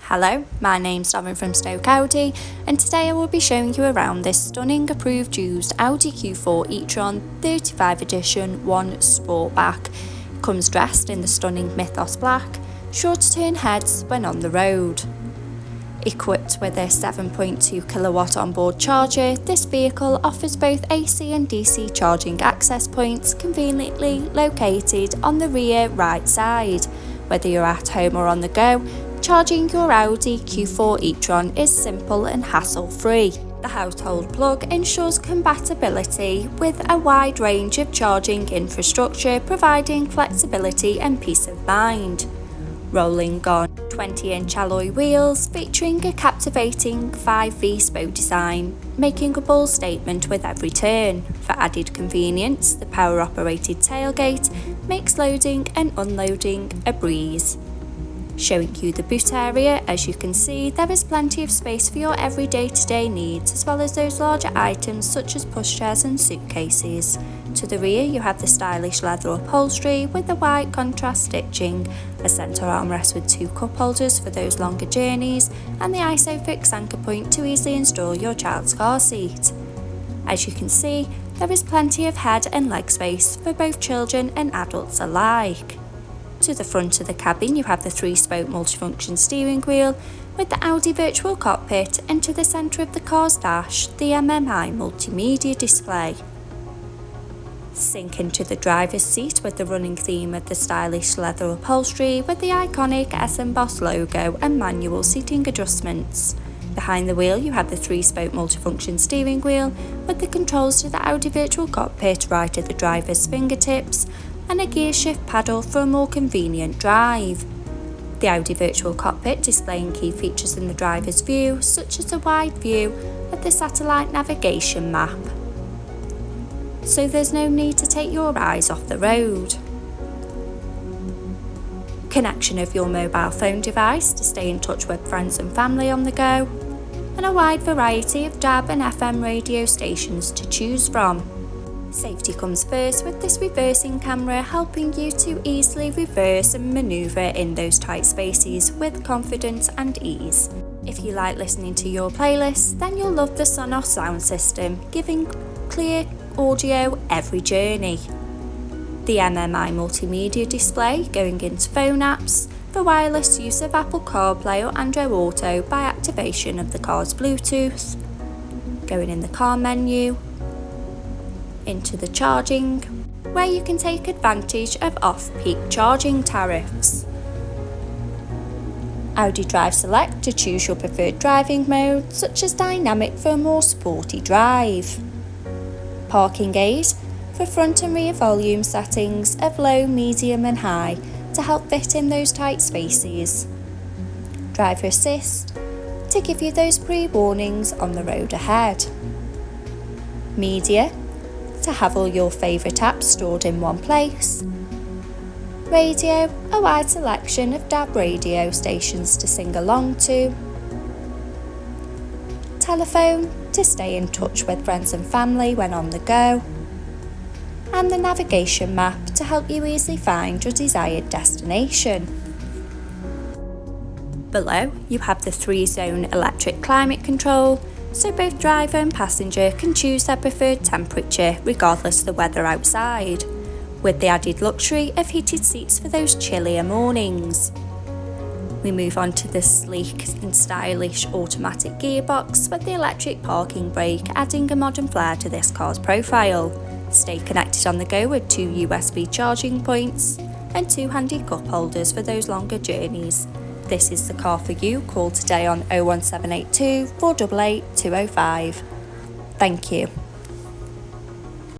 Hello, my name's Darren from Stoke Audi, and today I will be showing you around this stunning approved used Audi Q4 E-Tron 35 edition 1 Sportback. It comes dressed in the stunning Mythos black, sure to turn heads when on the road. Equipped with a 7.2 kilowatt onboard charger, this vehicle offers both AC and DC charging access points conveniently located on the rear right side. Whether you're at home or on the go, charging your Audi Q4 E-Tron is simple and hassle-free. The household plug ensures compatibility with a wide range of charging infrastructure, providing flexibility and peace of mind. Rolling on 20-inch alloy wheels featuring a captivating 5V spoke design, making a bold statement with every turn. For added convenience, the power-operated tailgate makes loading and unloading a breeze. Showing you the boot area, as you can see, there is plenty of space for your every day-to-day needs, as well as those larger items such as pushchairs and suitcases. To the rear, you have the stylish leather upholstery with the white contrast stitching, a centre armrest with 2 cup holders for those longer journeys, and the ISOFIX anchor point to easily install your child's car seat. As you can see, there is plenty of head and leg space for both children and adults alike. To the front of the cabin, you have the 3-spoke multifunction steering wheel with the Audi virtual cockpit, and to the centre of the car's dash, the MMI multimedia display. Sink into the driver's seat with the running theme of the stylish leather upholstery with the iconic S-embossed logo and manual seating adjustments. Behind the wheel, you have the 3-spoke multifunction steering wheel with the controls to the Audi virtual cockpit right at the driver's fingertips, and a gear shift paddle for a more convenient drive. The Audi virtual cockpit displaying key features in the driver's view, such as a wide view of the satellite navigation map, so there's no need to take your eyes off the road. Connection of your mobile phone device to stay in touch with friends and family on the go, and a wide variety of DAB and FM radio stations to choose from. Safety comes first with this reversing camera, helping you to easily reverse and manoeuvre in those tight spaces with confidence and ease. If you like listening to your playlist, then you'll love the Sonos sound system, giving clear audio every journey. The MMI multimedia display going into phone apps, for wireless use of Apple CarPlay or Android Auto by activation of the car's Bluetooth. Going in the car menu, into the charging, where you can take advantage of off-peak charging tariffs. Audi Drive Select to choose your preferred driving mode, such as dynamic for a more sporty drive. Parking aid for front and rear volume settings of low, medium and high to help fit in those tight spaces. Driver assist to give you those pre-warnings on the road ahead. Media to have all your favourite apps stored in one place. Radio, a wide selection of DAB radio stations to sing along to. Telephone, to stay in touch with friends and family when on the go. And the navigation map to help you easily find your desired destination. Below, you have the 3-zone electric climate control, so both driver and passenger can choose their preferred temperature regardless of the weather outside, with the added luxury of heated seats for those chillier mornings. We move on to the sleek and stylish automatic gearbox with the electric parking brake, adding a modern flair to this car's profile. Stay connected on the go with 2 USB charging points and 2 handy cup holders for those longer journeys. This is the car for you. Call today on 01782 488 205. Thank you.